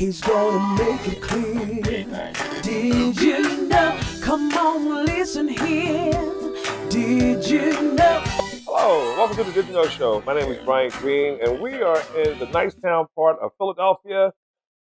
He's gonna make it clear. Did you know? Come on, listen here. Did you know? Hello, welcome to the Did You Know Show. My name is Brian Green, and we are in the nice town part of Philadelphia,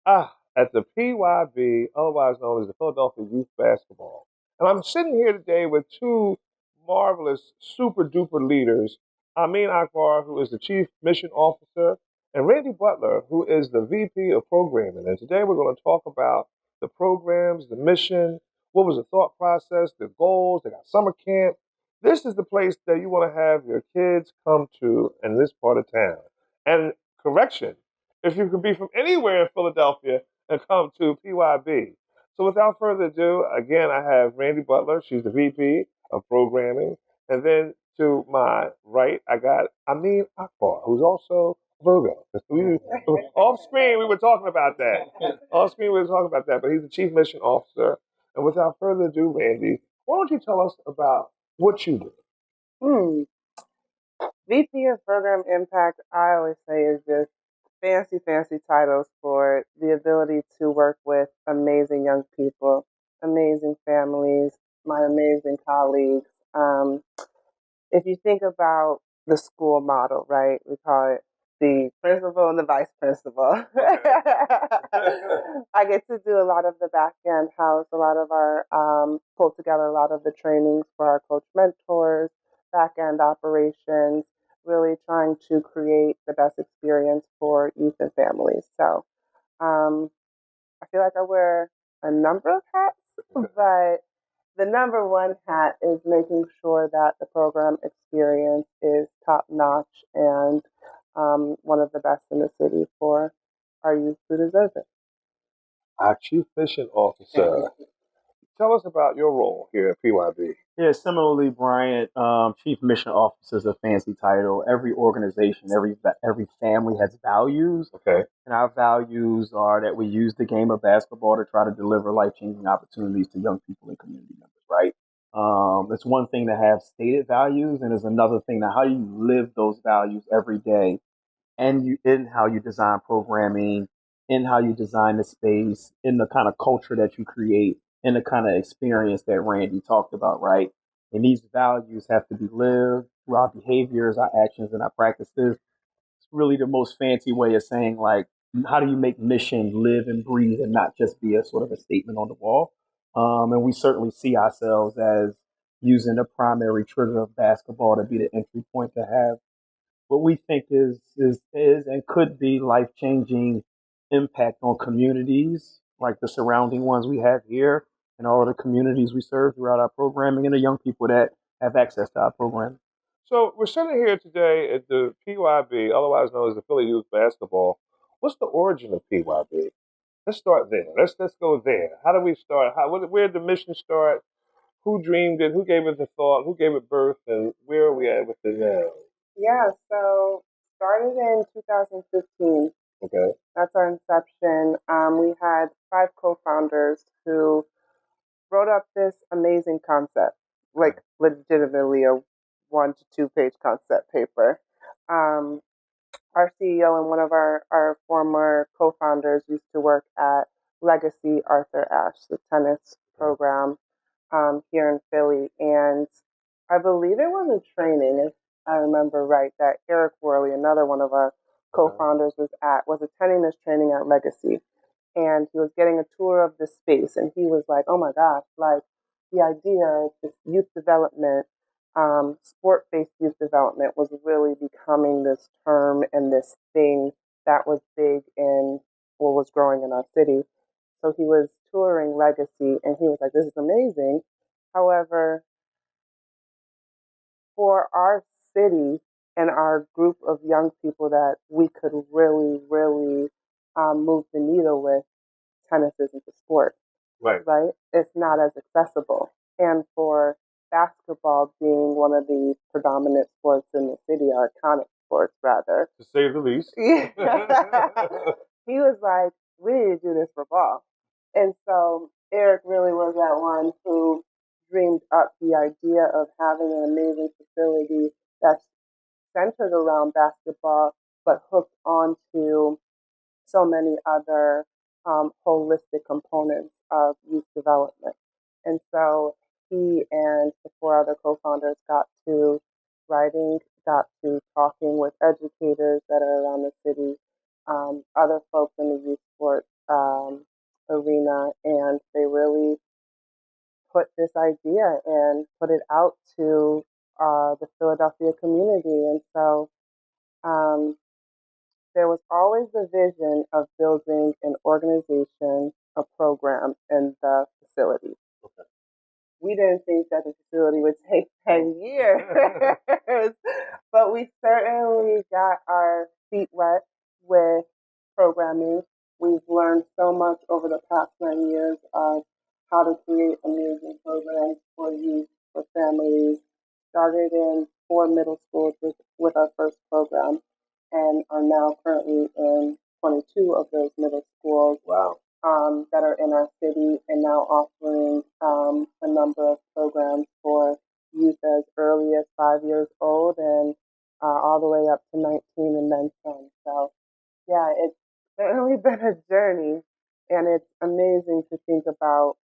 at the PYB, otherwise known as the Philadelphia Youth Basketball. And I'm sitting here today with two marvelous, super duper leaders, Amin Akbar, who is the Chief Mission Officer, and Randy Butler, who is the VP of Programming. And today we're going to talk about the programs, the mission, what was the thought process, the goals. They got summer camp. This is the place that you want to have your kids come to in this part of town. And correction, if you can be from anywhere in Philadelphia and come to PYB. So without further ado, again, I have Randy Butler. She's the VP of Programming. And then to my right, I got Amin Akbar, who's also Virgo. Off screen, we were talking about that. Off screen, we were talking about that. But he's the Chief Mission Officer. And without further ado, Randy, why don't you tell us about what you do? VP of Program Impact, I always say, is just fancy titles for the ability to work with amazing young people, amazing families, my amazing colleagues. If you think about the school model, right, we call it the principal and the vice principal. I get to do a lot of the back end, house a lot of our, pull together a lot of the trainings for our coach mentors, back end operations, really trying to create the best experience for youth and families. So I feel like I wear a number of hats, but the number one hat is making sure that the program experience is top notch and one of the best in the city for our youth who deserve it. Our Chief Mission Officer. Tell us about your role here at PYB. Yeah, similarly, Brian, Chief Mission Officer is a fancy title. Every organization, every family has values. Okay. And our values are that we use the game of basketball to try to deliver life-changing opportunities to young people and community members, right? It's one thing to have stated values, and it's another thing to how you live those values every day, and in how you design programming, in how you design the space, in the kind of culture that you create, in the kind of experience that Randy talked about, right? And these values have to be lived through our behaviors, our actions, and our practices. It's really the most fancy way of saying, like, how do you make mission live and breathe and not just be a sort of a statement on the wall? And we certainly see ourselves as using the primary trigger of basketball to be the entry point to have what we think is and could be life changing impact on communities like the surrounding ones we have here and all of the communities we serve throughout our programming and the young people that have access to our programming. So we're sitting here today at the PYB, otherwise known as the Philly Youth Basketball. What's the origin of PYB? Let's start there. Let's go there. How do we start? Where did the mission start? Who dreamed it? Who gave it the thought? Who gave it birth? And where are we at with it now? Yeah, so started in 2015. Okay. That's our inception. We had 5 co-founders who wrote up this amazing concept, like legitimately a 1 to 2 page concept paper. Our CEO and one of our former co-founders used to work at Legacy Arthur Ashe, the tennis program here in Philly. And I believe it was a training, if I remember right, that Eric Worley, another one of our co-founders, was attending this training at Legacy. And he was getting a tour of the space. And he was like, oh my gosh, like the idea of this youth development, sport-based youth development was really becoming this term and this thing that was big in what was growing in our city. So he was touring Legacy and he was like, this is amazing. However, for our city and our group of young people that we could really move the needle with, tennis isn't a sport, right? It's not as accessible. And for basketball being one of the predominant sports in the city, or iconic sports rather, to say the least, he was like, we need to do this for ball. And so Eric really was that one who dreamed up the idea of having an amazing facility that's centered around basketball, but hooked onto so many other holistic components of youth development. And so he and the four other co-founders got to writing, got to talking with educators that are around the city, other folks in the youth sports arena, and they really put this idea and put it out to the Philadelphia community. And so um, there was always the vision of building an organization, a program in the facility. We didn't think that the facility would take 10 years, but we certainly got our feet wet with programming. We've learned so much over the past 9 years of how to create amazing programs for youth, for families. Started in 4 middle schools with our first program and are now currently in 22 of those middle schools. Wow. That are in our city, and now offering a number of programs for youth as early as 5 years old and all the way up to 19 and then some. So, yeah, it's certainly been a journey, and it's amazing to think about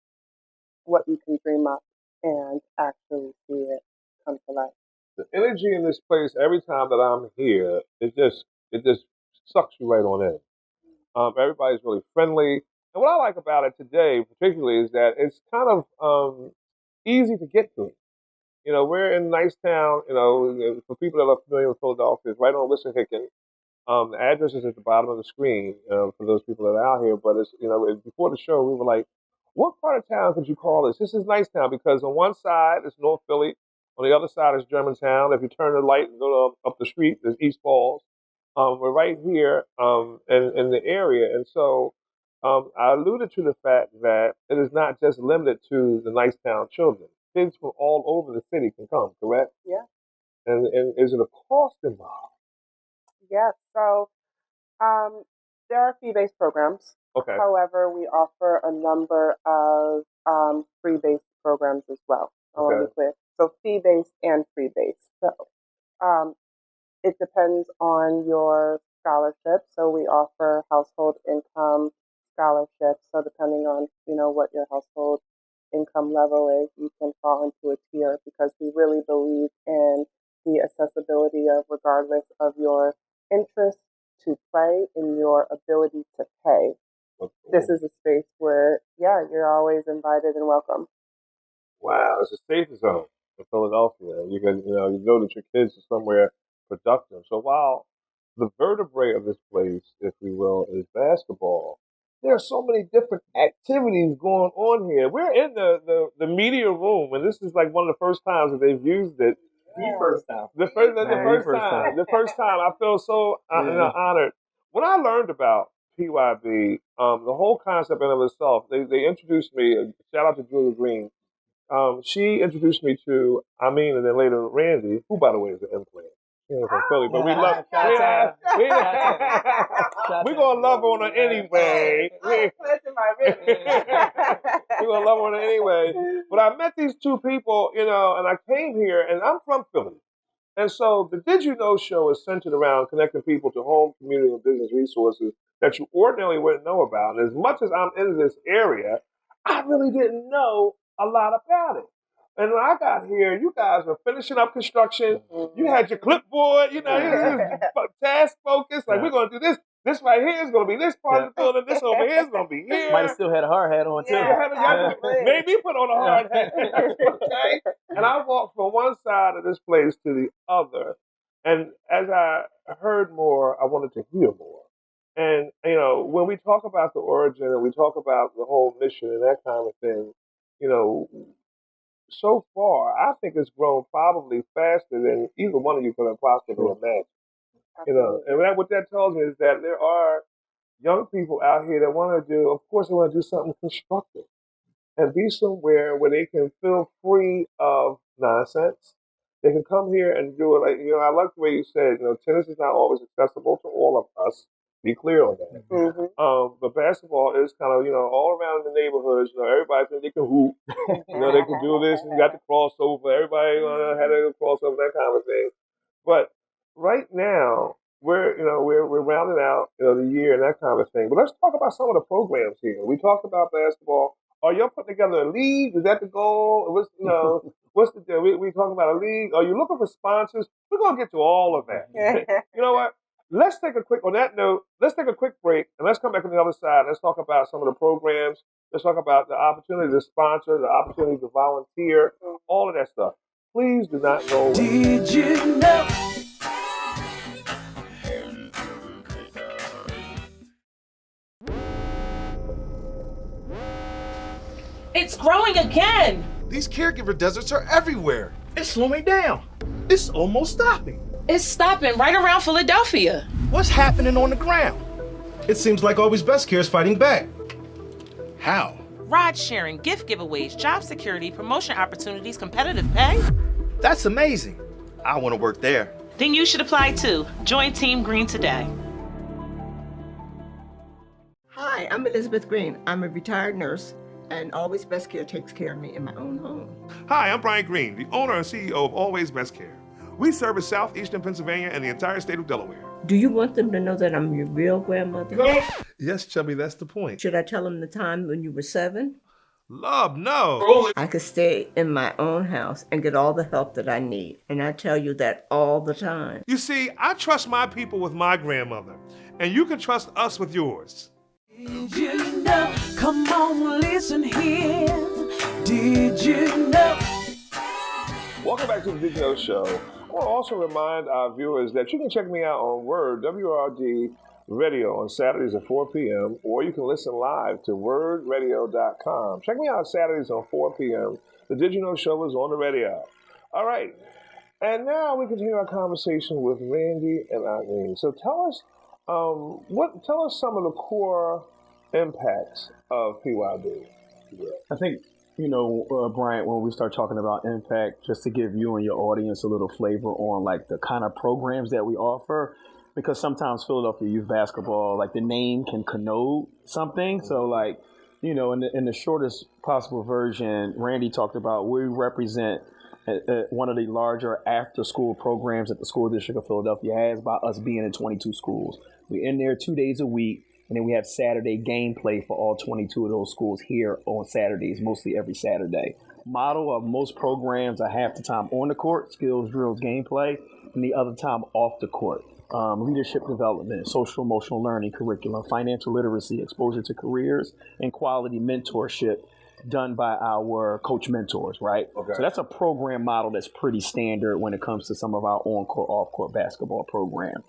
what you can dream up and actually see it come to life. The energy in this place, every time that I'm here, it just sucks you right on in. Everybody's really friendly. And what I like about it today, particularly, is that it's kind of easy to get to. You know, we're in Nicetown. You know, for people that are familiar with Philadelphia, it's right on Wissahickon. The address is at the bottom of the screen for those people that are out here. But it's before the show, we were like, "What part of town could you call this?" This is Nicetown because on one side is North Philly, on the other side is Germantown. If you turn the light and go up the street, there's East Falls. We're right here in the area, and so I alluded to the fact that it is not just limited to the Nicetown children. Kids from all over the city can come, correct? Yeah. And is it a cost involved? Yeah. So there are fee-based programs. Okay. However, we offer a number of free-based programs as well. I want to be clear. So fee-based and free-based. So it depends on your scholarship. So we offer household income scholarships. So depending on what your household income level is, you can fall into a tier because we really believe in the accessibility of regardless of your interest to play and your ability to pay. This is a space where, you're always invited and welcome. Wow, it's a safe zone in Philadelphia. You know that your kids are somewhere productive. So while the vertebrae of this place, if we will, is basketball, there are so many different activities going on here. We're in the media room, and this is like one of the first times that they've used it. The first time. The first time. I feel so honored. When I learned about PYB, the whole concept in and of itself, they introduced me. Shout out to Julia Green. She introduced me to Amin and then later Randy, who by the way is an implant. From Philly, but we love. We're gonna love on her anyway. We're gonna love on her anyway. But I met these two people, and I came here, and I'm from Philly. And so the Did You Know show is centered around connecting people to home, community, and business resources that you ordinarily wouldn't know about. And as much as I'm in this area, I really didn't know a lot about it. And when I got here, you guys were finishing up construction. You had your clipboard, you was task focused. Like, we're going to do this. This right here is going to be this part of the building. This over here is going to be here. Might have still had a hard hat on, too. Maybe put on a hard hat. Okay? And I walked from one side of this place to the other. And as I heard more, I wanted to hear more. And, when we talk about the origin and we talk about the whole mission and that kind of thing, so far, I think it's grown probably faster than either one of you could have possibly imagined. And what that tells me is that there are young people out here that want to of course, they want to do something constructive and be somewhere where they can feel free of nonsense. They can come here and do it. Like, I like the way you said, tennis is not always accessible to all of us. Be clear on that. Mm-hmm. But basketball is kind of, all around the neighborhoods. Everybody thinks they can hoop. They can do this. And you got the crossover. Everybody had a crossover, that kind of thing. But right now, we're rounding out the year and that kind of thing. But let's talk about some of the programs here. We talked about basketball. Are y'all putting together a league? Is that the goal? What's the deal? We talking about a league? Are you looking for sponsors? We're gonna get to all of that. You know what? Let's take a quick on that note. Let's take a quick break and let's come back on the other side. Let's talk about some of the programs. Let's talk about the opportunity to sponsor, the opportunity to volunteer, all of that stuff. Please do not go away. Did you know? It's growing again. These caregiver deserts are everywhere. It's slowing down. It's almost stopping. It's stopping right around Philadelphia. What's happening on the ground? It seems like Always Best Care is fighting back. How? Ride sharing, gift giveaways, job security, promotion opportunities, competitive pay. That's amazing. I want to work there. Then you should apply too. Join Team Green today. Hi, I'm Elizabeth Green. I'm a retired nurse, and Always Best Care takes care of me in my own home. Hi, I'm Brian Green, the owner and CEO of Always Best Care. We service southeastern Pennsylvania and the entire state of Delaware. Do you want them to know that I'm your real grandmother? Yes, Chubby, that's the point. Should I tell them the time when you were 7? Love, no. I could stay in my own house and get all the help that I need, and I tell you that all the time. You see, I trust my people with my grandmother, and you can trust us with yours. Did you know? Come on, listen here. Did you know? Welcome back to the Did You Know Show. I want to also remind our viewers that you can check me out on Word, WRD Radio on Saturdays at 4 p.m., or you can listen live to wordradio.com. Check me out Saturdays on 4 p.m. The Did You Know Show is on the radio. All right. And now we continue our conversation with Randy and Eileen. So tell us some of the core impacts of PYB. I think, Bryant, when we start talking about impact, just to give you and your audience a little flavor on like the kind of programs that we offer, because sometimes Philadelphia Youth Basketball, like the name can connote something. So like, in the shortest possible version, Randy talked about we represent one of the larger after-school programs that the School District of Philadelphia has by us being in 22 schools. We're in there 2 days a week, and then we have Saturday gameplay for all 22 of those schools here on Saturdays, mostly every Saturday. Model of most programs are half the time on the court, skills, drills, gameplay, and the other time off the court. Leadership development, social emotional learning curriculum, financial literacy, exposure to careers, and quality mentorship done by our coach mentors, right? Okay. So that's a program model that's pretty standard when it comes to some of our on-court, off-court basketball program.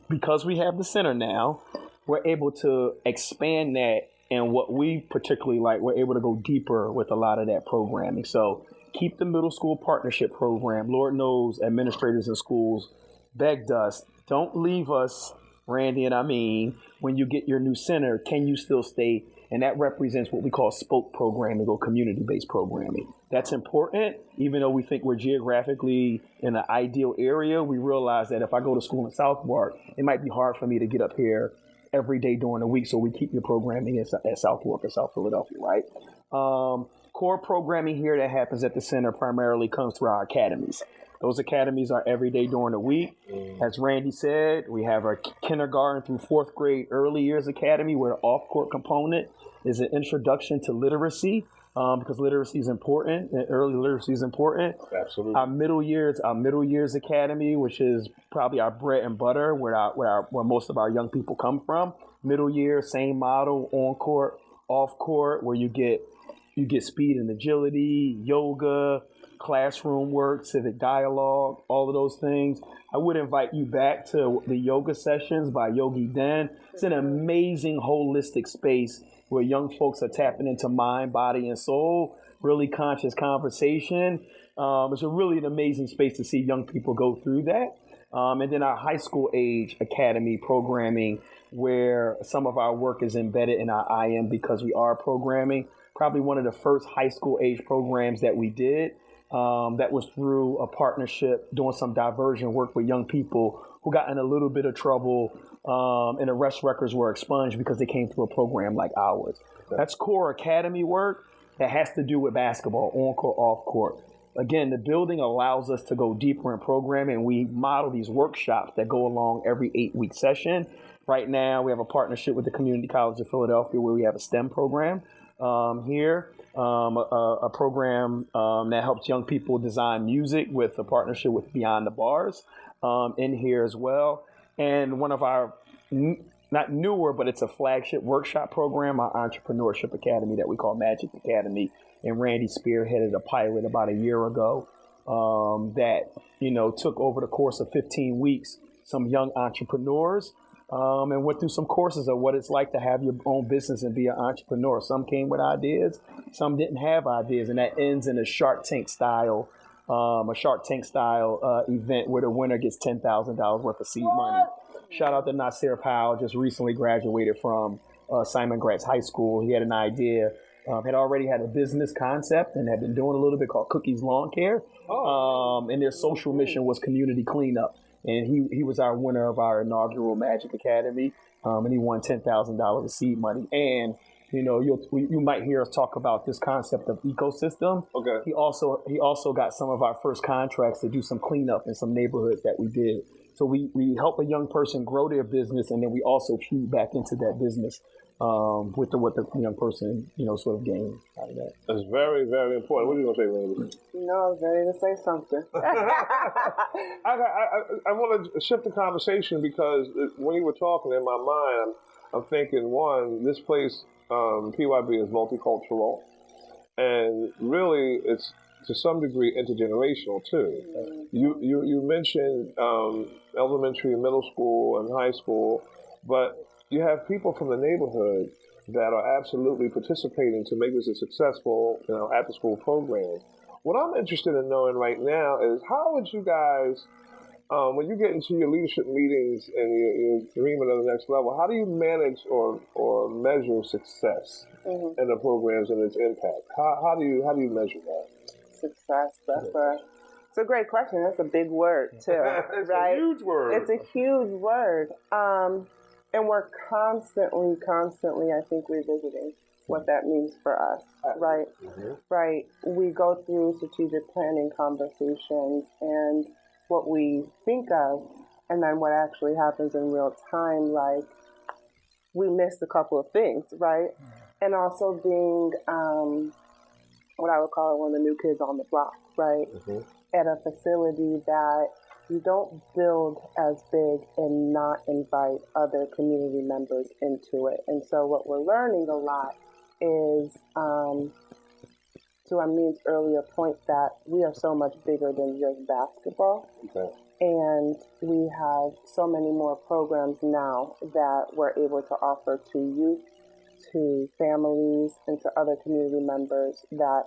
Because we have the center now, we're able to expand that, and what we particularly like, we're able to go deeper with a lot of that programming. So keep the middle school partnership program. Lord knows administrators in schools begged us, don't leave us, Randy and I mean, when you get your new center, can you still stay? And that represents what we call spoke programming or community-based programming. That's important. Even though we think we're geographically in an ideal area, we realize that if I go to school in Southwark, it might be hard for me to get up here every day during the week. So we keep your programming at Southwark or South Philadelphia, right? Core programming here that happens at the center primarily comes through our academies. Those academies are every day during the week. As Randy said, we have our kindergarten through 4th grade early years academy, where the off-court component is an introduction to literacy, because literacy is important and early literacy is important. Absolutely. Our middle years academy, which is probably our bread and butter, where most of our young people come from. Middle year, same model, on court, off court, where you get speed and agility, yoga, classroom work, civic dialogue, all of those things. I would invite you back to the yoga sessions by Yogi Den. It's an amazing holistic space where young folks are tapping into mind, body, and soul, really conscious conversation. It's a really an amazing space to see young people go through that. And then our high school age academy programming, where some of our work is embedded in our IM because we are programming. Probably one of the first high school age programs that we did. That was through a partnership doing some diversion work with young people who got in a little bit of trouble, and arrest records were expunged because they came through a program like ours. That's core academy work that has to do with basketball, on court, off court. again, the building allows us to go deeper in programming. We model these workshops that go along every 8-week session. Right now, we have a partnership with the Community College of Philadelphia where we have a STEM program here, a program that helps young people design music with a partnership with Beyond the Bars in here as well. And one of our, not newer, but it's a flagship workshop program, our entrepreneurship academy that we call Magic Academy. And Randy spearheaded a pilot about a year ago that, took over the course of 15 weeks, some young entrepreneurs and went through some courses of what it's like to have your own business and be an entrepreneur. Some came with ideas, some didn't have ideas, and that ends in a Shark Tank style event where the winner gets $10,000 worth of seed money. Shout out to Nasir Powell, just recently graduated from Simon Gratz High School. He had an idea, had already had a business concept and had been doing a little bit called Cookies Lawn Care. And their social mission was community cleanup. And he was our winner of our inaugural Magic Academy, and he won $10,000 of seed money. And you might hear us talk about this concept of ecosystem. Okay. He also got some of our first contracts to do some cleanup in some neighborhoods that we did. So we help a young person grow their business, and then we also feed back into that business with what the young person sort of gains out of that. That's very, very important. What are you gonna say, Randy? No, I was ready to say something. I want to shift the conversation because when you were talking in my mind, I'm thinking, one, this place, PYB, is multicultural, and really it's to some degree intergenerational too. You mentioned elementary, middle school, and high school, but you have people from the neighborhood that are absolutely participating to make this a successful, after-school program. What I'm interested in knowing right now is how would you guys, when you get into your leadership meetings and you're dreaming of the next level, how do you manage or measure success in the programs and its impact? How do you measure that? Success. It's a great question. That's a big word too. It's right? a huge word. It's a huge word. And we're constantly, I think, revisiting what that means for us, right? Right. We go through strategic planning conversations and what we think of, and then what actually happens in real time, like we missed a couple of things, right? And also being what I would call one of the new kids on the block, right? At a facility that you don't build as big and not invite other community members into it. And so what we're learning a lot is, to Amin's earlier point, that we are so much bigger than just basketball. Okay. And we have so many more programs now that we're able to offer to youth, to families, and to other community members that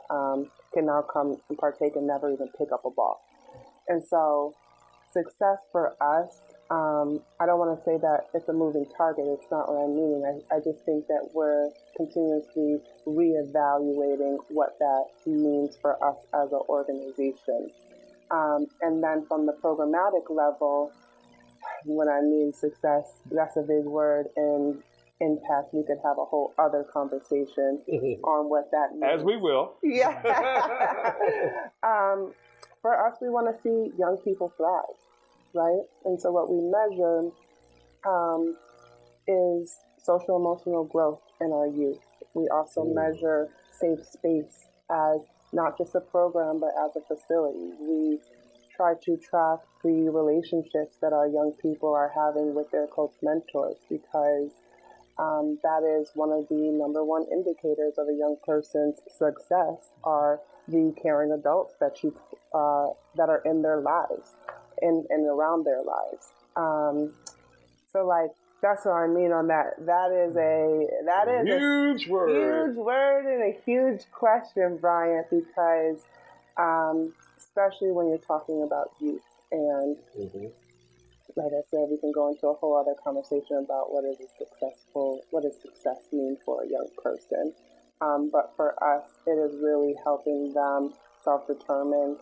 can now come and partake and never even pick up a ball. And so success for us, I don't want to say that it's a moving target. It's not what I'm meaning. I just think that we're continuously reevaluating what that means for us as an organization. And then from the programmatic level, when I mean success, that's a big word. And impact, we could have a whole other conversation on what that means. As we will. Yeah. For us, we want to see young people thrive, right? And so what we measure is social emotional growth in our youth. We also measure safe space as not just a program, but as a facility. We try to track the relationships that our young people are having with their coach mentors, because that is one of the number one indicators of a young person's success are the caring adults that that are in their lives and around their lives. So like that's what I mean on that. That is a huge word and a huge question, Bryant, because especially when you're talking about youth and. Like I said, we can go into a whole other conversation about what does success mean for a young person. But for us, it is really helping them self-determine,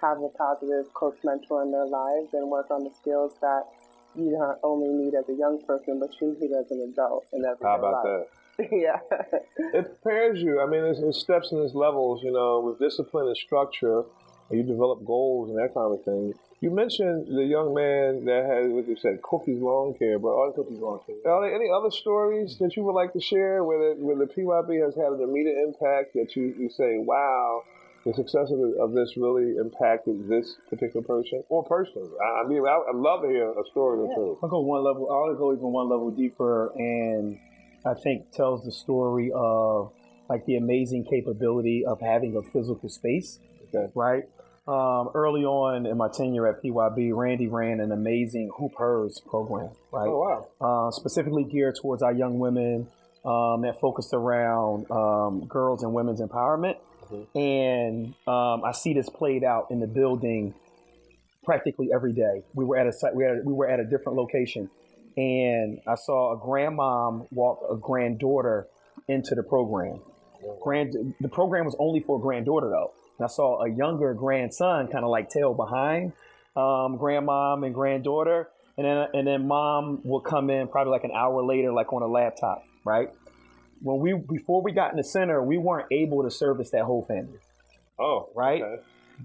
have a positive coach mentor in their lives, and work on the skills that you not only need as a young person, but you need as an adult in everyday life. How about that? Yeah. It prepares you. I mean, there's steps and there's levels, with discipline and structure. and you develop goals and that kind of thing. You mentioned the young man that had, what you said, Cookies Lawn Care, but all the Cookies Lawn Care. Are there any other stories that you would like to share where the PYB has had an immediate impact that you say, wow, the success of this really impacted this particular person or persons? I mean, I'd love to hear a story or two. I'll go even one level deeper, and I think tells the story of like the amazing capability of having a physical space, right? Early on in my tenure at PYB, Randy ran an amazing Hoopers program, right? Oh, wow. Specifically geared towards our young women that focused around girls and women's empowerment. Mm-hmm. And I see this played out in the building practically every day. We were at a site, we were at a different location, and I saw a grandmom walk a granddaughter into the program. The program was only for a granddaughter though. And I saw a younger grandson kind of like tail behind grandmom and granddaughter, and then mom will come in probably like an hour later, like on a laptop, right? Before we got in the center, we weren't able to service that whole family. Oh, right. Okay.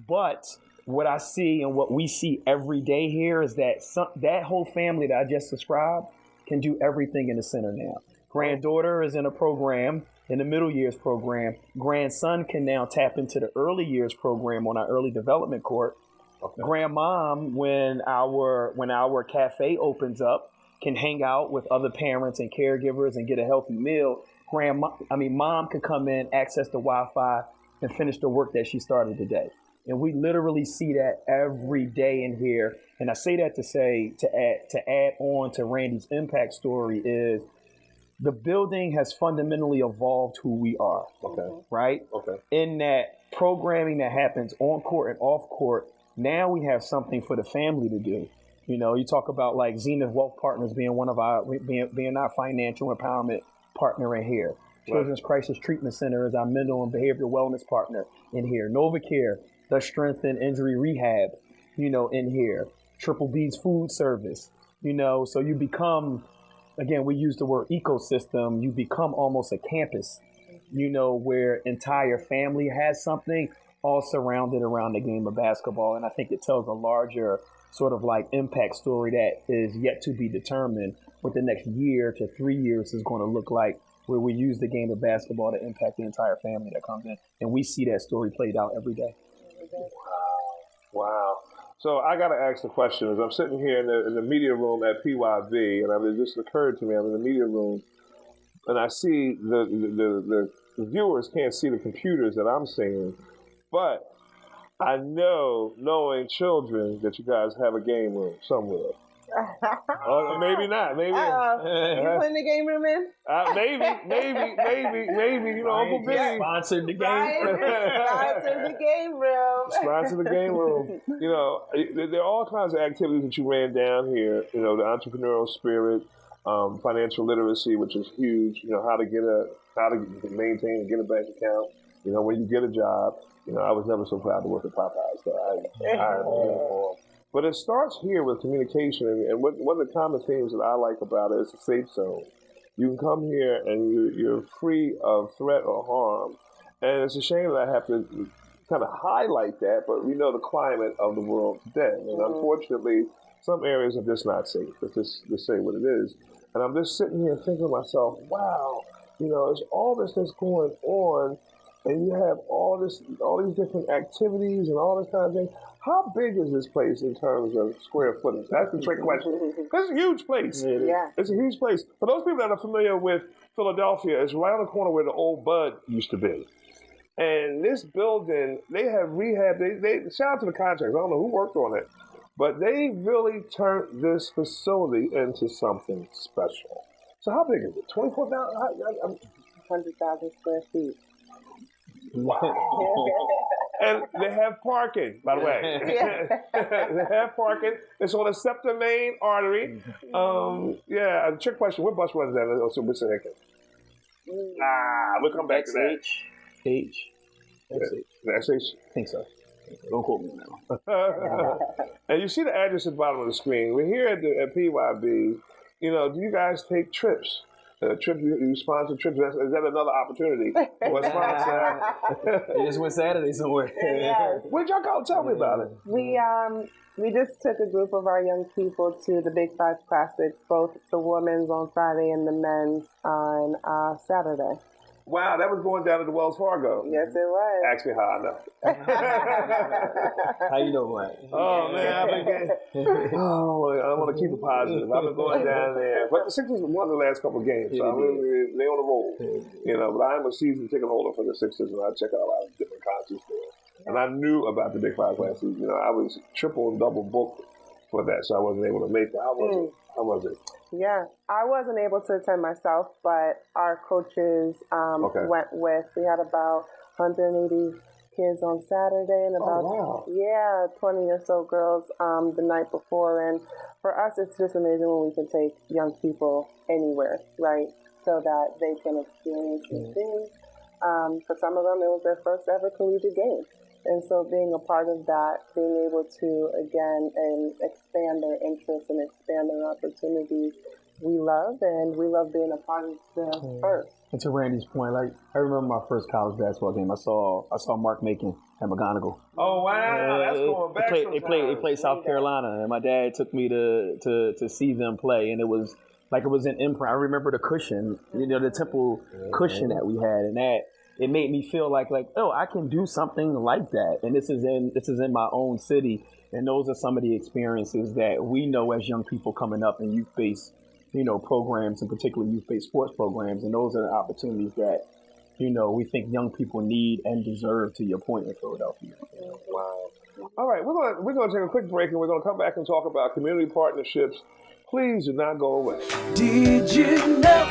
But what I see and what we see every day here is that that whole family that I just described can do everything in the center now. Granddaughter is in a program, in the middle years program. Grandson can now tap into the early years program on our early development court. Okay. Grandmom, when our cafe opens up, can hang out with other parents and caregivers and get a healthy meal. Mom could come in, access the Wi-Fi, and finish the work that she started today. And we literally see that every day in here. And I say that to add on to Randy's impact story is the building has fundamentally evolved who we are. Okay. Right? Okay. In that programming that happens on court and off court, now we have something for the family to do. You know, you talk about like Zenith Wealth Partners being one of being our financial empowerment partner in here. Children's Crisis Treatment Center is our mental and behavioral wellness partner in here. NovaCare does strength and injury rehab, in here. Triple B's food service, so you become, again, we use the word ecosystem, you become almost a campus, where entire family has something all surrounded around the game of basketball. And I think it tells a larger sort of like impact story that is yet to be determined what the next year to 3 years is going to look like, where we use the game of basketball to impact the entire family that comes in. And we see that story played out every day. Wow. So I got to ask the question, as I'm sitting here in the media room at PYB, and it just occurred to me, I'm in the media room, and I see the viewers can't see the computers that I'm seeing, but I know, knowing children, that you guys have a game room somewhere. Or maybe not. Maybe you putting the game room in? Maybe. Uncle B sponsored the game. Sponsored the game room. Sponsored the game room. There are all kinds of activities that you ran down here. The entrepreneurial spirit, financial literacy, which is huge. How to maintain and get a bank account. When you get a job. I was never so proud to work at Popeyes, so I hired a uniform. But it starts here with communication, and one of the common themes that I like about it is a safe zone. You can come here and you're free of threat or harm, and it's a shame that I have to kind of highlight that, but we know the climate of the world today, and unfortunately, some areas are just not safe. Let's just say what it is. And I'm just sitting here thinking to myself, wow, it's all this that's going on, and you have all these different activities and all this kind of thing. How big is this place in terms of square footage? That's the trick question. It's a huge place. Yeah. It's a huge place. For those people that are familiar with Philadelphia, it's right on the corner where the old Bud used to be. And this building, they have rehab. They shout out to the contractors. I don't know who worked on it, but they really turned this facility into something special. So how big is it? 24,000? 100,000 square feet. Wow. And they have parking, by the way. They have parking. It's on the SEPTA main artery. A trick question. What bus runs that? So Mr. Hickens. We'll come back to that. XH? I think so. Don't quote me now. And you see the address at the bottom of the screen. We're here at PYB. Do you guys take trips trips, you sponsor trips. Is that another opportunity for a sponsor? You just went Saturday somewhere. Yes. Where'd y'all go? Tell me about it. We just took a group of our young people to the Big Five Classics, both the women's on Friday and the men's on Saturday. Wow, that was going down at the Wells Fargo. Yes, it was. Ask me how I know. How you doing, Ryan? Oh man, I've been getting. Oh, I want to keep it positive. I've been going down there, but the Sixers won the last couple of games, so they on the roll. You know, but I am a season ticket holder for the Sixers, and I check out a lot of different concerts there. And I knew about the Big Five last season. You know, I was triple and double booked for that, so I wasn't able to make it. How was it? Yeah, I wasn't able to attend myself, but our coaches went with. We had about 180 kids on Saturday and about 20 or so girls the night before. And for us, it's just amazing when we can take young people anywhere, right, so that they can experience new things. For some of them, it was their first ever collegiate game. And so being a part of that, being able to, again, and expand their interests and expand their opportunities, we love, and we love being a part of the first. And to Randy's point, like, I remember my first college basketball game. I saw Mark Macon at McGonigal. Oh, wow. That's going back They played South Carolina, and my dad took me to see them play, and it was an imprint. I remember the cushion, the Temple cushion that we had, and that it made me feel like oh, I can do something like that, and this is in my own city, and those are some of the experiences that we know as young people coming up in youth-based, programs, and particularly youth-based sports programs, and those are the opportunities that we think young people need and deserve. To your point in Philadelphia. Wow. All right, we're gonna take a quick break, and we're gonna come back and talk about community partnerships. Please do not go away. Did you know?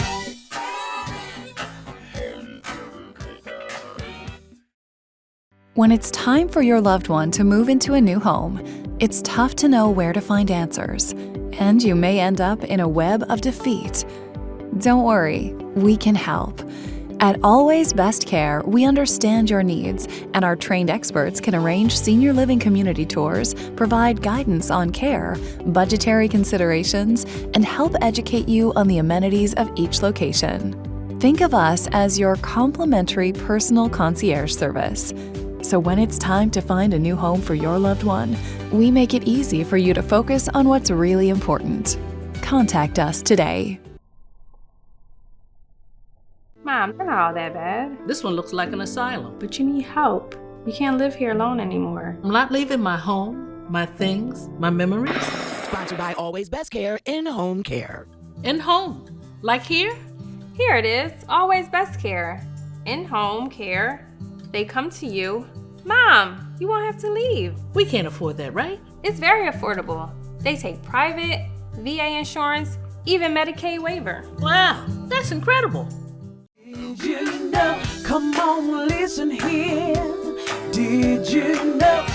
When it's time for your loved one to move into a new home, it's tough to know where to find answers, and you may end up in a web of defeat. Don't worry, we can help. At Always Best Care, we understand your needs, and our trained experts can arrange senior living community tours, provide guidance on care, budgetary considerations, and help educate you on the amenities of each location. Think of us as your complimentary personal concierge service. So when it's time to find a new home for your loved one, we make it easy for you to focus on what's really important. Contact us today. Mom, they're not all that bad. This one looks like an asylum. But you need help. You can't live here alone anymore. I'm not leaving my home, my things, my memories. Sponsored by Always Best Care in-home care. In home. Like here? Here it is. Always Best Care. In-home care. They come to you. Mom, you won't have to leave. We can't afford that, right? It's very affordable. They take private, VA insurance, even Medicaid waiver. Wow, that's incredible. Did you know? Come on, listen here. Did you know?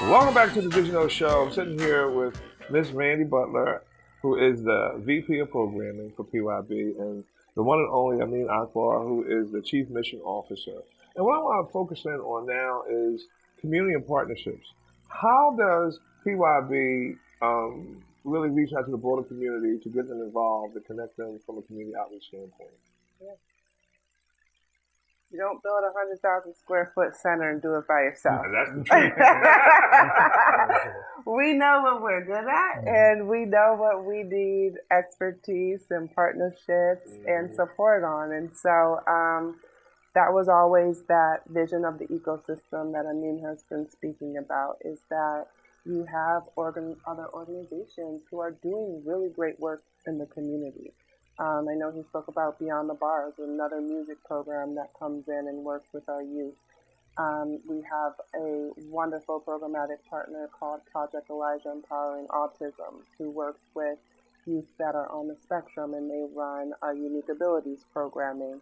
Welcome back to the Did You Know Show. I'm sitting here with Miss Randy Butler, who is the VP of Programming for PYB, and the one and only Amin Akbar, who is the Chief Mission Officer. And what I want to focus in on now is community and partnerships. How does PYB really reach out to the broader community to get them involved, to connect them from a community outreach standpoint? Yeah. You don't build a 100,000 square foot center and do it by yourself. That's the truth. We know what we're good at, and we know what we need expertise and partnerships and support on. And so that was always that vision of the ecosystem that Amin has been speaking about, is that you have other organizations who are doing really great work in the community. I know he spoke about Beyond the Bars, another music program that comes in and works with our youth. We have a wonderful programmatic partner called Project Elijah Empowering Autism, who works with youth that are on the spectrum, and they run our Unique Abilities programming.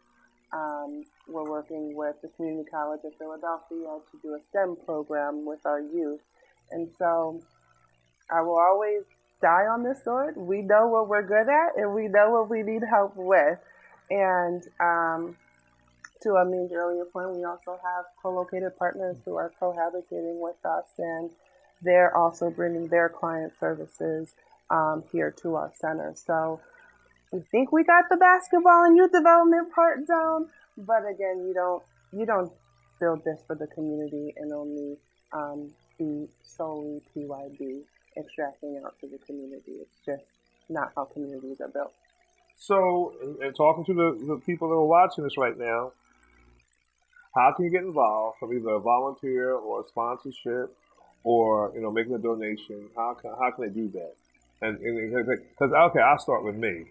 We're working with the Community College of Philadelphia to do a STEM program with our youth. And so I will always die on this sword. We know what we're good at, and we know what we need help with. And to Amin's earlier point, we also have co-located partners who are cohabitating with us, and they're also bringing their client services here to our center. So we think we got the basketball and youth development part down, but again, you don't build this for the community and only be solely PYB extracting out to the community. It's just not how communities are built. So, and talking to the people that are watching this right now, how can you get involved from either a volunteer or a sponsorship or, making a donation? How can they do that? And because, okay, I'll start with me.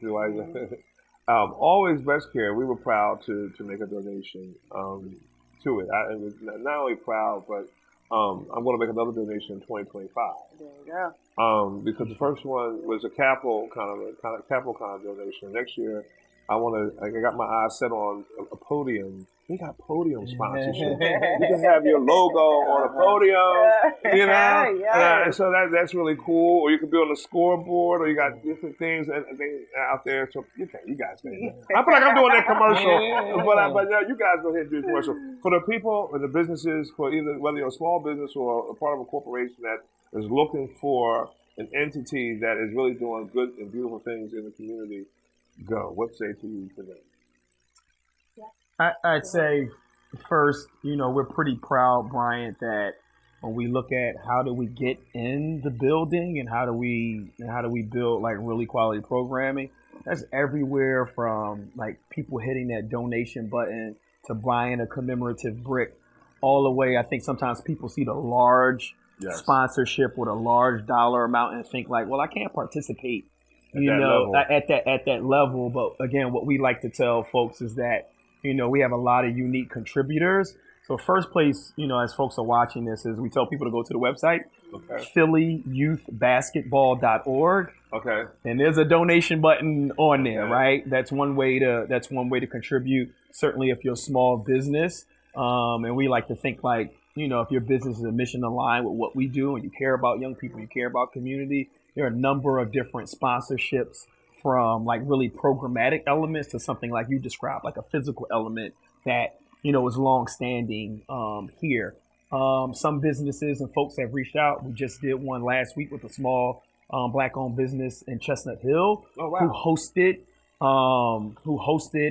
Always Best Care, we were proud to make a donation to it. I was not only proud, but I'm going to make another donation in 2025. There you go. Because the first one was a capital kind of donation. Next year, I got my eyes set on a podium. We got podium sponsorship. You can have your logo on a podium, Yeah. And so that's really cool. Or you can be on the scoreboard, or you got different things out there. So you guys can. I feel like I'm doing that commercial, but you guys go ahead and do the commercial for the people and the businesses, for either whether you're a small business or a part of a corporation that is looking for an entity that is really doing good and beautiful things in the community. Go. What say to you today? I'd say first, we're pretty proud, Bryant, that when we look at how do we get in the building and how do we build like really quality programming, that's everywhere from like people hitting that donation button to buying a commemorative brick, all the way. I think sometimes people see the large sponsorship with a large dollar amount and think like, well, I can't participate, at that level. But again, what we like to tell folks is that we have a lot of unique contributors. So first place, as folks are watching this, is we tell people to go to the website, PhillyYouthBasketball.org. Okay. And there's a donation button on there, right? That's one way to contribute. Certainly if you're a small business. And we like to think like, if your business is a mission aligned with what we do and you care about young people, you care about community, there are a number of different sponsorships, from like really programmatic elements to something like you described, like a physical element that, is long-standing here. Some businesses and folks have reached out. We just did one last week with a small Black-owned business in Chestnut Hill who hosted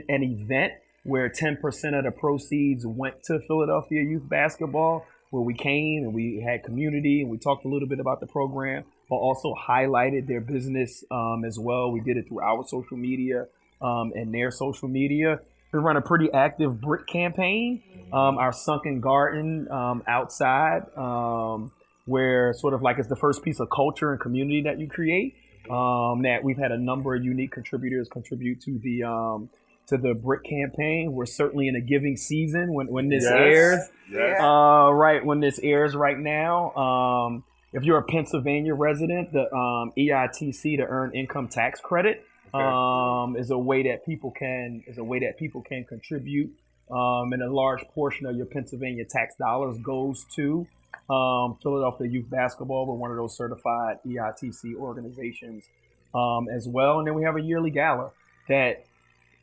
an event where 10% of the proceeds went to Philadelphia Youth Basketball, where we came and we had community and we talked a little bit about the program, but also highlighted their business as well. We did it through our social media and their social media. We run a pretty active brick campaign, our sunken garden outside, where sort of like it's the first piece of culture and community that you create. That we've had a number of unique contributors contribute to the brick campaign. We're certainly in a giving season when this airs. Right when this airs right now. If you're a Pennsylvania resident, the EITC, the Earned Income Tax Credit, is a way that people can contribute. And a large portion of your Pennsylvania tax dollars goes to Philadelphia Youth Basketball. We're one of those certified EITC organizations as well. And then we have a yearly gala that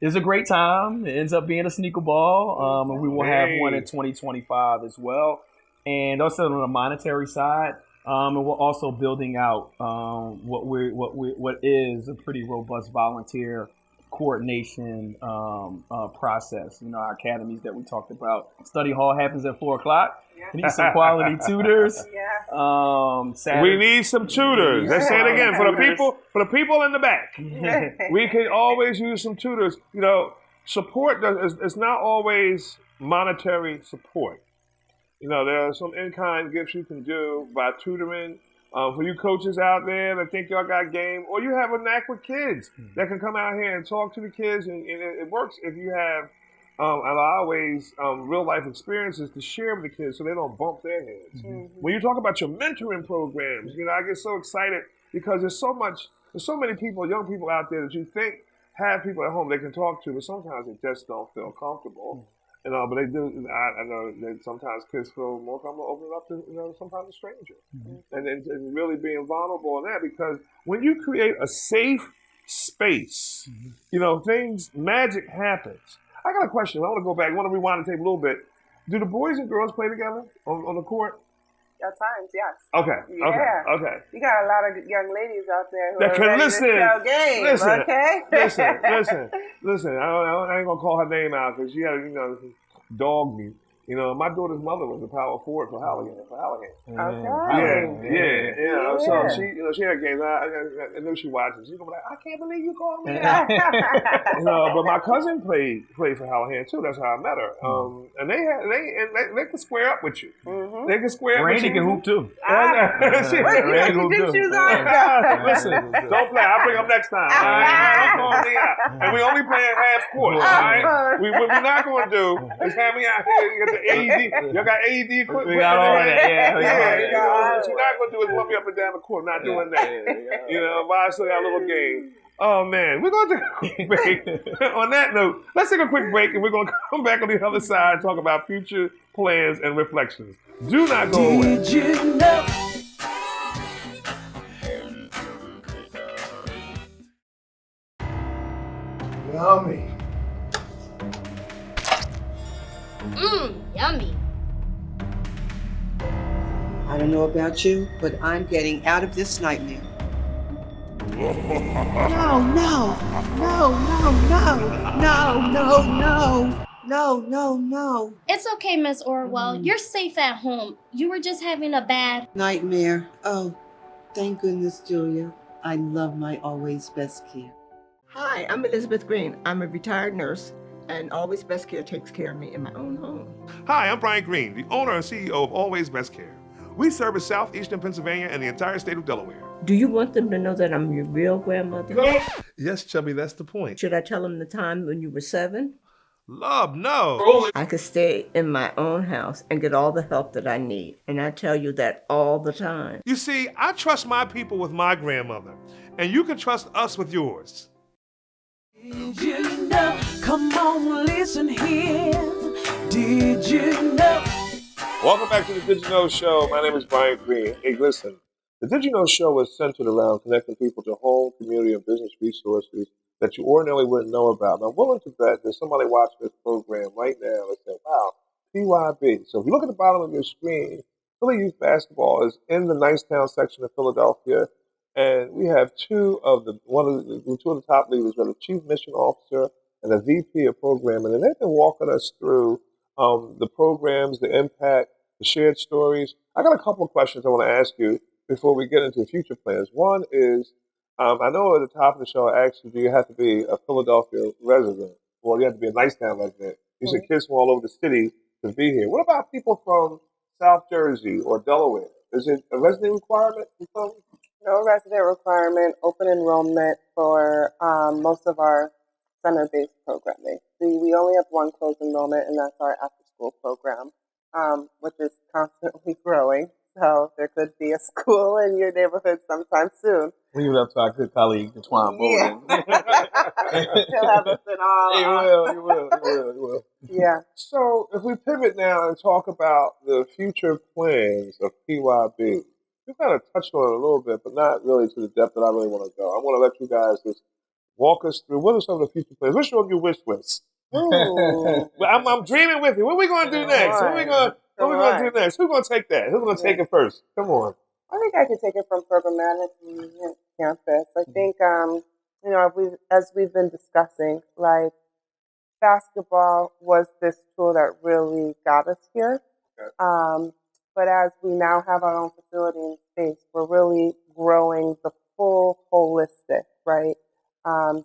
is a great time. It ends up being a sneaker ball, and we will have one in 2025 as well. And also on the monetary side, and we're also building out what is a pretty robust volunteer coordination process. Our academies that we talked about. Study hall happens at 4:00. We need some quality tutors. We need some tutors. Let's say it again for the people in the back. We can always use some tutors. Support is not always monetary support. There are some in-kind gifts you can do by tutoring. For you coaches out there that think y'all got game, or you have a knack with kids that can come out here and talk to the kids, and it works if you have a lot of ways real life experiences to share with the kids so they don't bump their heads. When you talk about your mentoring programs, I get so excited because there's so many people, young people out there that you think have people at home they can talk to, but sometimes they just don't feel comfortable. But they do. I know that sometimes kids feel more comfortable opening up to sometimes a stranger, and really being vulnerable in that, because when you create a safe space, magic happens. I got a question. I want to go back. I want to rewind the tape a little bit. Do the boys and girls play together on the court? At times, yes. Okay. Yeah. Okay. You got a lot of young ladies out there who That are can ready listen. to sell game. Listen. Okay. Listen. I ain't gonna call her name out because she had, dog me. My daughter's mother was a power forward for Halligan. Okay. Yeah. So she had games. I know she watches. She's gonna be like, I can't believe you called me out. But my cousin played for Hallahan too. That's how I met her. And they can square up with you. Mm-hmm. They can square up with you. Randy can hoop too. Randy can hoop too. Listen, don't play. I'll bring them next time. All right? Don't call me out. And we only playing half court. All right? What we're not going to do is have me out here. You got the AED. Y'all got AED equipment. We got all that. Yeah. What you're not going to do is run me up and down the court. Not doing that. But I still got a little game. Oh, man. We're going to take a quick break. On that note, let's take a quick break, and we're going to come back on the other side and talk about future plans and reflections. Do not go away. Did you know? Yummy. Yummy. I don't know about you, but I'm getting out of this nightmare. No. It's okay, Miss Orwell. You're safe at home. You were just having a bad Nightmare. Oh, thank goodness, Julia. I love my Always Best Care. Hi, I'm Elizabeth Green. I'm a retired nurse, and Always Best Care takes care of me in my own home. Hi, I'm Brian Green, the owner and CEO of Always Best Care. We service southeastern Pennsylvania and the entire state of Delaware. Do you want them to know that I'm your real grandmother? Yes, Chubby, that's the point. Should I tell them the time when you were 7? Love, no. I could stay in my own house and get all the help that I need, and I tell you that all the time. You see, I trust my people with my grandmother, and you can trust us with yours. Did you know? Come on, listen here. Did you know? Welcome back to the Did You Know Show. My name is Brian Green. Hey, listen, the Did You Know Show is centered around connecting people to home, community, and business resources that you ordinarily wouldn't know about. And I'm willing to bet there's somebody watching this program right now that said, wow, PYB. So if you look at the bottom of your screen, Philly Youth Basketball is in the Nicetown section of Philadelphia. And we have two of the top leaders, the Chief Mission Officer and the VP of Programming. And they've been walking us through the programs, the impact, the shared stories. I got a couple of questions I want to ask you before we get into future plans. One is, I know at the top of the show I asked you, do you have to be a Philadelphia resident or you have to be a Nicetown resident? You said kids from all over the city to be here. What about people from South Jersey or Delaware? Is it a resident requirement? No resident requirement, open enrollment for most of our center-based programming. We only have one closed enrollment, and that's our after-school program, which is constantly growing. So there could be a school in your neighborhood sometime soon. Leave it up to our good colleague, Twan Bolden. He'll have us in all. He will. Yeah. So if we pivot now and talk about the future plans of PYB, we kind of touched on it a little bit, but not really to the depth that I really want to go. I want to let you guys just walk us through what are some of the future plans. What's your wish list? I'm dreaming with you. What are we going to do next? What are we going to do next? Who's going to take that? Who's going to take it first? Come on. I think I could take it from programmatic campus. I think, as we've been discussing, like basketball was this tool that really got us here. Okay. But as we now have our own facility and space, we're really growing the full holistic,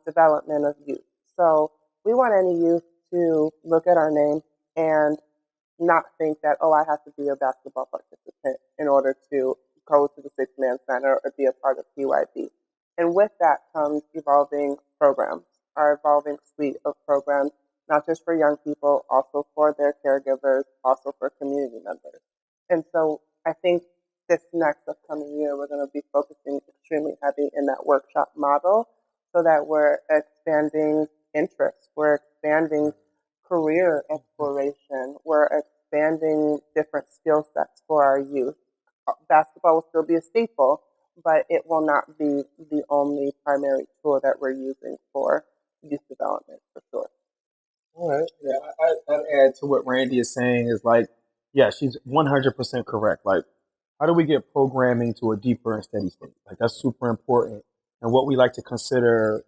development of youth. So we want any youth to look at our name and not think that, I have to be a basketball participant in order to go to the Six-Man Center or be a part of PYB. And with that comes evolving programs, our evolving suite of programs, not just for young people, also for their caregivers, also for community members. And so I think this next upcoming year, we're going to be focusing extremely heavy in that workshop model so that we're expanding interests, we're expanding career exploration, we're expanding different skill sets for our youth. Basketball will still be a staple, but it will not be the only primary tool that we're using for youth development, for sure. All right. Yeah, I'd add to what Randy is saying is she's 100% correct. how do we get programming to a deeper and steady state? Like that's super important. And what we like to consider,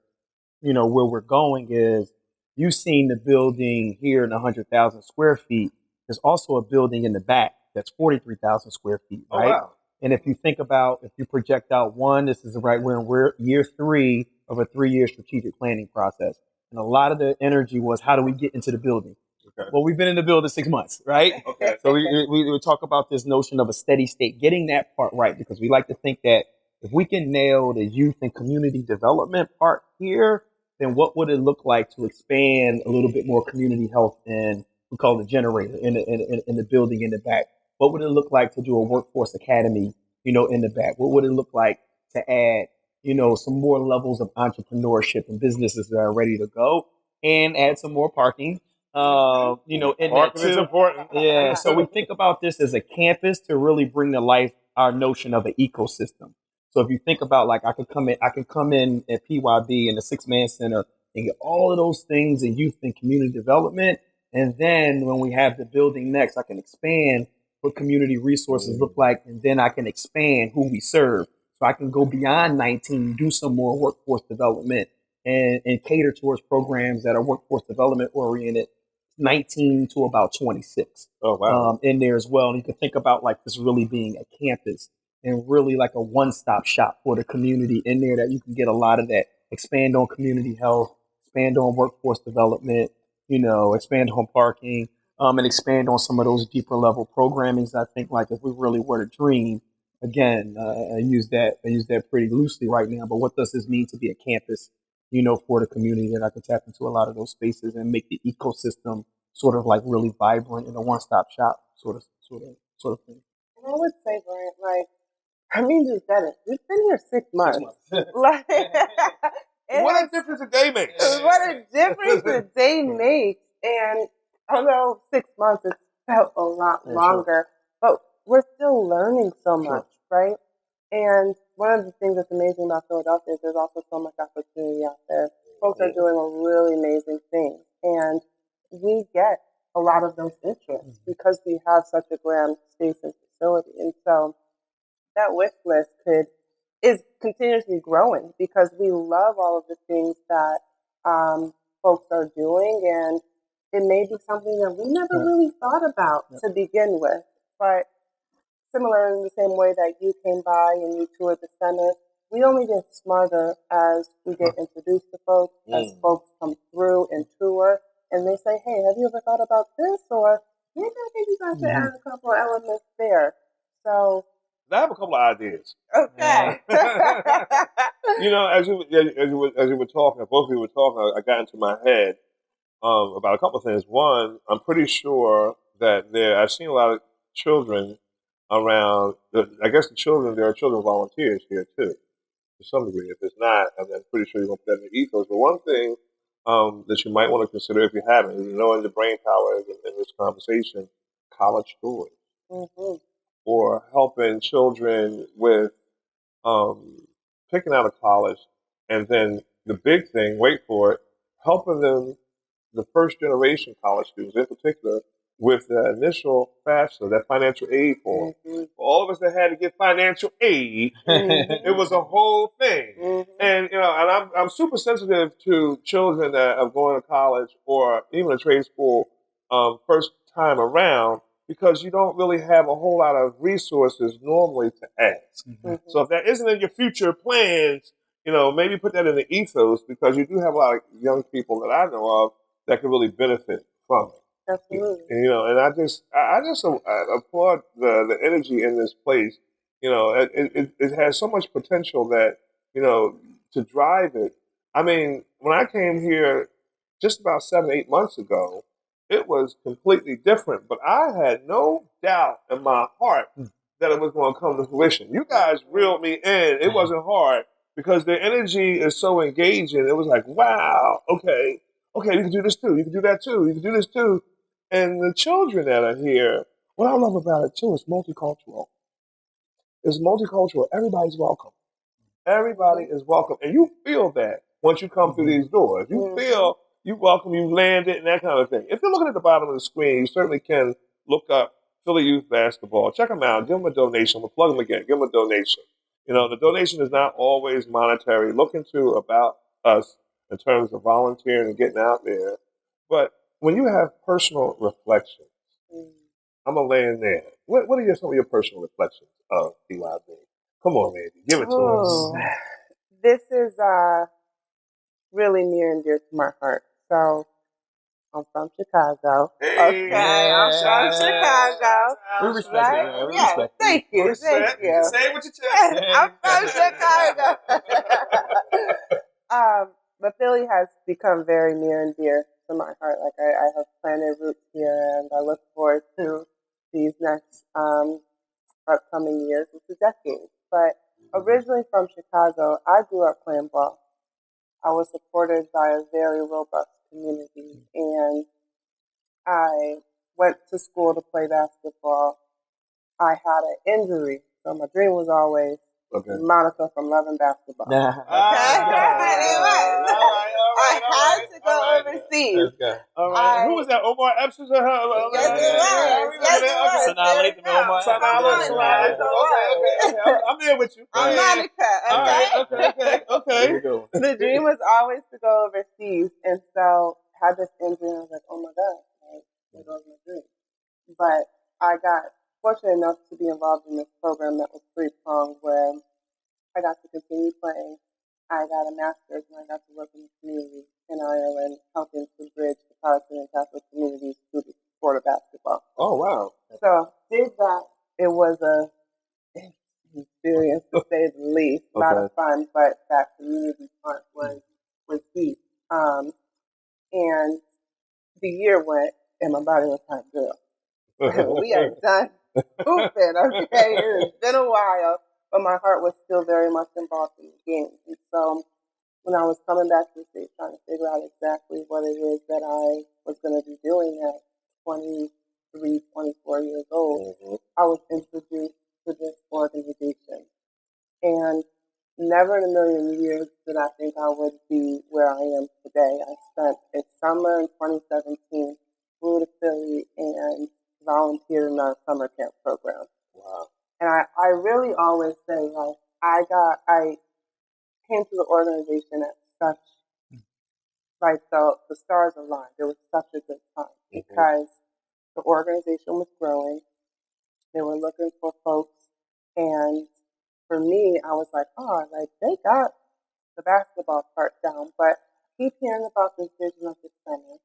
where we're going is you've seen the building here in 100,000 square feet. There's also a building in the back that's 43,000 square feet, Oh, right? wow. And if you think about, if you project out this is right when we're year 3 of a 3-year strategic planning process. And a lot of the energy was, how do we get into the building? Okay. Well, we've been in the building 6 months, right? Okay. So we would talk about this notion of a steady state, getting that part right, because we like to think that if we can nail the youth and community development part here, then what would it look like to expand a little bit more community health in, we call it generator, in the building in the back? What would it look like to do a workforce academy, in the back? What would it look like to add, some more levels of entrepreneurship and businesses that are ready to go, and add some more parking? In that Parking too. is important. Yeah. So we think about this as a campus to really bring to life our notion of an ecosystem. So if you think about, like, I can come in at PYB in the 6-man center and get all of those things in youth and community development. And then when we have the building next, I can expand what community resources look like. And then I can expand who we serve. So I can go beyond 19, do some more workforce development and cater towards programs that are workforce development oriented, 19 to about 26. Oh, wow. In there as well. And you can think about like this really being a campus and really like a one-stop shop for the community in there, that you can get a lot of that, expand on community health, expand on workforce development, expand on parking, and expand on some of those deeper level programmings. I think like if we really were to dream, again, I use that pretty loosely right now, but what does this mean to be a campus, for the community, that I can tap into a lot of those spaces and make the ecosystem sort of like really vibrant in a one-stop shop sort of thing. And I would say, Brian, like, I mean, you said it. We've been here 6 months. Like, What a difference a day makes. What a difference a day makes. And although 6 months, it felt a lot longer, but we're still learning so much, right? And one of the things that's amazing about Philadelphia is there's also so much opportunity out there. Folks are doing a really amazing things. And we get a lot of those interests because we have such a grand space and facility. And so that wish list is continuously growing because we love all of the things that folks are doing, and it may be something that we never really thought about to begin with. But similar in the same way that you came by and you toured the center, we only get smarter as we get introduced to folks, as folks come through and tour, and they say, hey, have you ever thought about this? Or maybe I think you guys should add a couple of elements there. So I have a couple of ideas. Okay. As you were talking, both of you were talking, I got into my head about a couple of things. One, I'm pretty sure that I've seen a lot of children around. I guess there are children volunteers here too, to some degree. If it's not, I'm pretty sure you're going to put that in the ethos. But one thing that you might want to consider, if you haven't, in the brain power in this conversation, college stories. Mm-hmm. Or helping children with picking out a college, and then the big thing, wait for it, helping them, the first generation college students in particular, with the initial FAFSA, that financial aid form. For all of us that had to get financial aid, it was a whole thing. And and I'm super sensitive to children that are going to college or even a trade school first time around, because you don't really have a whole lot of resources normally to ask. So if that isn't in your future plans, maybe put that in the ethos, because you do have a lot of young people that I know of that can really benefit from it. Absolutely. And I just applaud the energy in this place. It has so much potential that, to drive it. I mean, when I came here just about 7-8 months ago, it was completely different, but I had no doubt in my heart that it was going to come to fruition. You guys reeled me in. It wasn't hard because the energy is so engaging. It was like, wow, okay, you can do this too. You can do that too. You can do this too. And the children that are here, what I love about it too, it's multicultural. It's multicultural. Everybody's welcome. Everybody is welcome. And you feel that once you come through these doors. You feel you welcome, you landed, and that kind of thing. If you're looking at the bottom of the screen, you certainly can look up Philly Youth Basketball. Check them out. Give them a donation. We'll plug them again. Give them a donation. The donation is not always monetary. Look into about us in terms of volunteering and getting out there. But when you have personal reflections, I'm going to lay in there. What are some of your personal reflections of PYB? Come on, baby. Give it to us. This is really near and dear to my heart. So I'm from Chicago. Hey, I'm from Chicago. We respect Right? it, man. We Yeah. respect it. Thank you. Thank you. Say it with your chest. I'm from Chicago. But Philly has become very near and dear to my heart. Like I have planted roots here, and I look forward to these next upcoming years into decades. But originally from Chicago, I grew up playing ball. I was supported by a very robust community, and I went to school to play basketball. I had an injury, so my dream was always Monica from Love and Basketball. Okay? I had to go overseas. All right. Who was that? Omar Epps? Yes, it was. Okay. I'm there with you. I'm Monica. Okay. The dream was always to go overseas, and so I had this injury, and I was like, oh my God, there goes my dream. But I got fortunate enough to be involved in this program that was three-pronged, where I got to continue playing. I got a master's, and I got to work in the community in Ireland, helping to bridge the Protestant and Catholic communities through the sport of basketball. Oh, wow. So did that. It was a experience, to say the least. A lot of fun, but that community part was deep. And the year went, and my body was like, girl, we are done hooping, okay? It has been a while, but my heart was still very much involved in the game. And so when I was coming back to the States trying to figure out exactly what it is that I was going to be doing at 23, 24 years old, I was introduced to this organization. And never in a million years did I think I would be where I am today. I spent a summer in 2017, flew to Philly, and volunteered in our summer camp program. Wow. And I really always say, like, I came to the organization at such, like, the stars aligned. It was such a good time because the organization was growing. They were looking for folks. And for me, I was like, oh, like, they got the basketball part down. But I keep hearing about this vision of the center,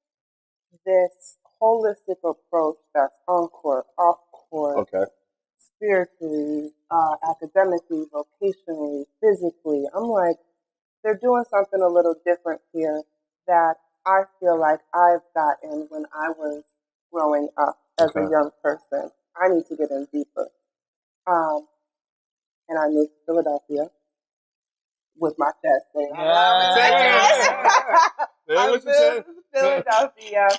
this holistic approach that's on court, off court, spiritually, academically, vocationally, physically. I'm like, they're doing something a little different here that I feel like I've gotten when I was growing up as a young person. I need to get in deeper. And I moved to Philadelphia with my chest saying, I moved to Philadelphia,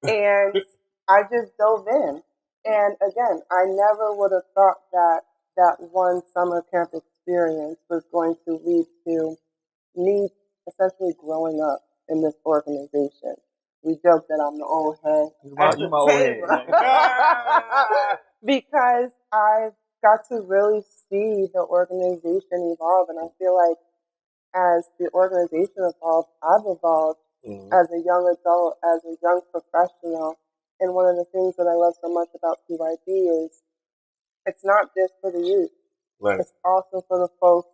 and I just dove in. And again, I never would have thought that that one summer camp experience was going to lead to me essentially growing up in this organization. We joke that I'm the old head. You my old head. Because I've got to really see the organization evolve. And I feel like as the organization evolved, I've evolved as a young adult, as a young professional. And one of the things that I love so much about PYB is it's not just for the youth. Right. It's also for the folks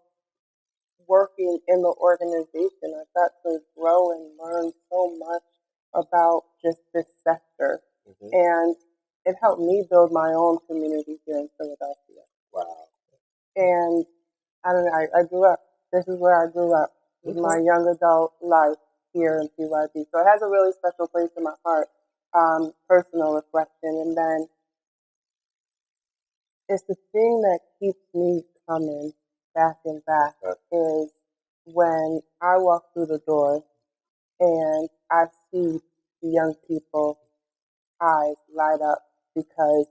working in the organization. I've got to grow and learn so much about just this sector. And it helped me build my own community here in Philadelphia. Wow. And I don't know, I grew up. This is where I grew up. This is my young adult life here in PYB. So it has a really special place in my heart. Personal reflection. And then it's the thing that keeps me coming back and back is when I walk through the door and I see the young people eyes light up because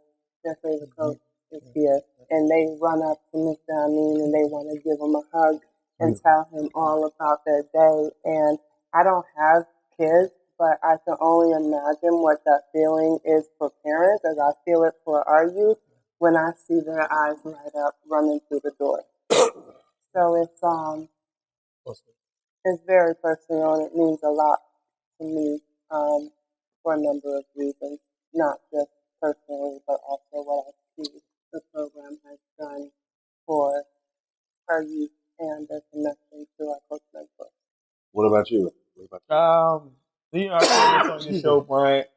their favorite coach is here, and they run up to Mr. Amin and they want to give him a hug and tell him all about their day. And I don't have kids, but I can only imagine what that feeling is for parents as I feel it for our youth when I see their eyes light up running through the door. So it's very personal and it means a lot to me for a number of reasons, not just personally, but also what I see the program has done for our youth and their connection to our coach mentor. What about you? You know, I said this on your show, Bryant.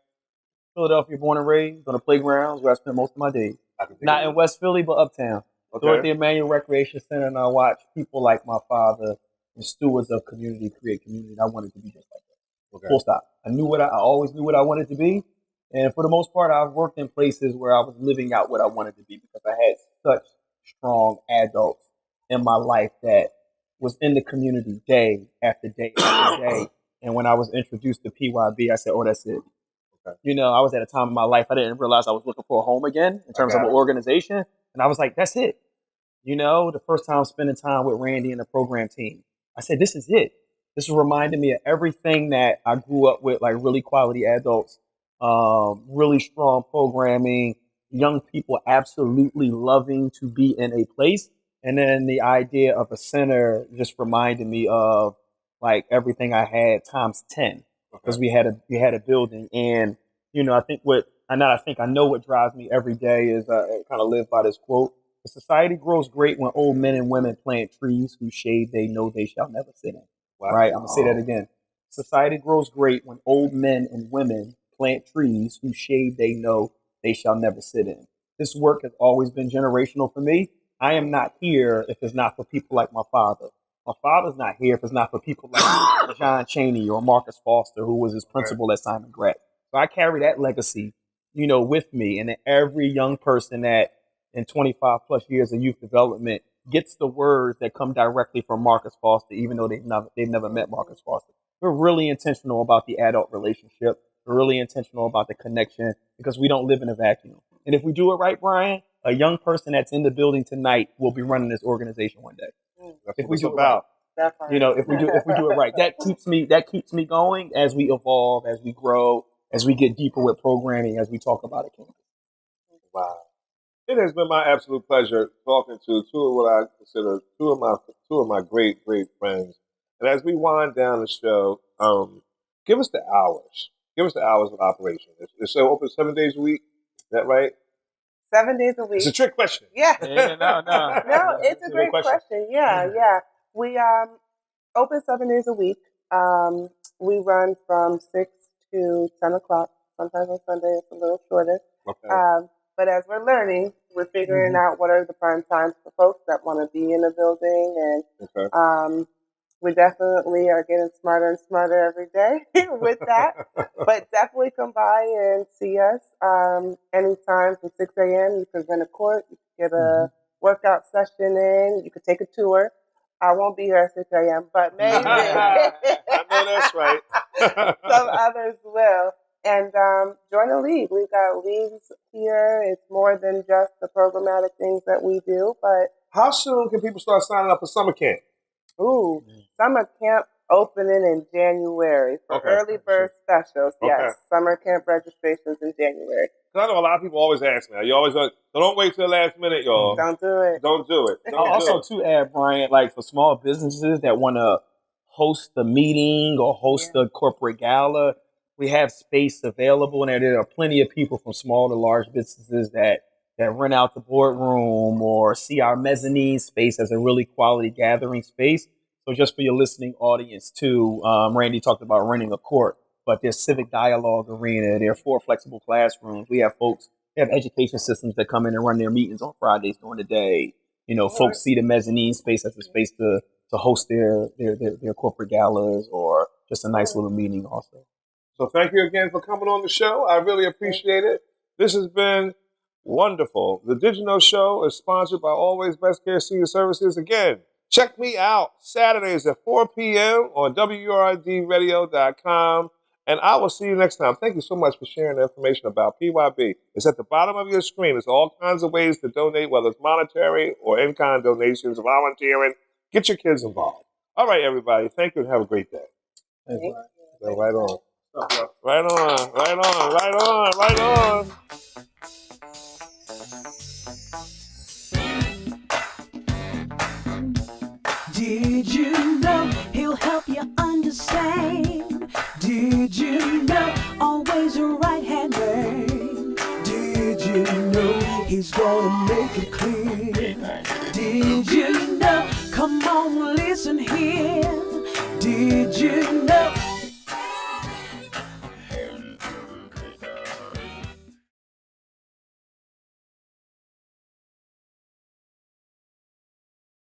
Philadelphia, born and raised on the playgrounds where I spent most of my days. Not in West Philly, but uptown. Okay. So at the Emmanuel Recreation Center, and I watched people like my father and stewards of community create community. And I wanted to be just like that. Okay. Full stop. I always knew what I wanted to be. And for the most part, I've worked in places where I was living out what I wanted to be because I had such strong adults in my life that was in the community day after day after day. And when I was introduced to PYB, I said, oh, that's it. Okay. You know, I was at a time in my life I didn't realize I was looking for a home again in terms of an organization. And I was like, that's it. You know, the first time spending time with Randy and the program team, I said, this is it. This is reminding me of everything that I grew up with, like really quality adults, really strong programming, young people absolutely loving to be in a place. And then the idea of a center just reminded me of like everything I had times 10 because we had a building. And, you know, I know what drives me every day is I kind of live by this quote. The society grows great when old men and women plant trees whose shade they know they shall never sit in. Wow. Right? I'm going to say that again. Society grows great when old men and women plant trees whose shade they know they shall never sit in. This work has always been generational for me. I am not here if it's not for people like my father. My father's not here if it's not for people like John Chaney or Marcus Foster, who was his principal at Simon Gratz. So I carry that legacy, you know, with me. And every young person that in 25 plus years of youth development gets the words that come directly from Marcus Foster, even though they've never met Marcus Foster. We're really intentional about the adult relationship. We're really intentional about the connection because we don't live in a vacuum. And if we do it right, Brian, a young person that's in the building tonight will be running this organization one day. That's if what we it's do it about. right, you know, if we do it right, that keeps me going as we evolve, as we grow, as we get deeper with programming, as we talk about it. Wow. It has been my absolute pleasure talking to two of what I consider two of my great friends. And as we wind down the show, give us the hours. Give us the hours of operation. It's open 7 days a week. Is that right? 7 days a week. It's a trick question. Yeah. No, No, it's a great question. Yeah. We open 7 days a week. We run from 6 to 10 o'clock. Sometimes on Sunday it's a little shorter. Okay. But as we're learning, we're figuring out what are the prime times for folks that want to be in the building. And we definitely are getting smarter and smarter every day with that. But definitely come by and see us anytime from 6 a.m. You can rent a court. You can get a workout session in. You can take a tour. I won't be here at 6 a.m., but maybe. I know that's right. Some others will. And join a league. We've got leagues here. It's more than just the programmatic things that we do. But how soon can people start signing up for summer camp? Ooh, summer camp opening in January for early bird specials. Yes, summer camp registrations in January. I know a lot of people always ask me. You always go, so don't wait till the last minute, y'all. Don't do it. Don't do it. Also, to add, Brian, like for small businesses that want to host a meeting or host a corporate gala, we have space available, and there are plenty of people from small to large businesses that rent out the boardroom or see our mezzanine space as a really quality gathering space. So just for your listening audience too, Randy talked about renting a court, but there's civic dialogue arena. There are 4 flexible classrooms. We have education systems that come in and run their meetings on Fridays during the day. You know, folks see the mezzanine space as a space to host their corporate galas or just a nice little meeting also. So thank you again for coming on the show. I really appreciate it. This has been wonderful. The Did You Know Show is sponsored by Always Best Care Senior Services. Again, check me out Saturdays at 4 p.m. on WRDradio.com. And I will see you next time. Thank you so much for sharing the information about PYB. It's at the bottom of your screen. There's all kinds of ways to donate, whether it's monetary or in-kind donations, volunteering. Get your kids involved. All right, everybody. Thank you and have a great day. Thank you. Go right on. Right on, right on, right on, right on. Did you know he'll help you understand? Did you know always a right-hand man? Did you know he's gonna make it clear? Did you know? Come on, listen here.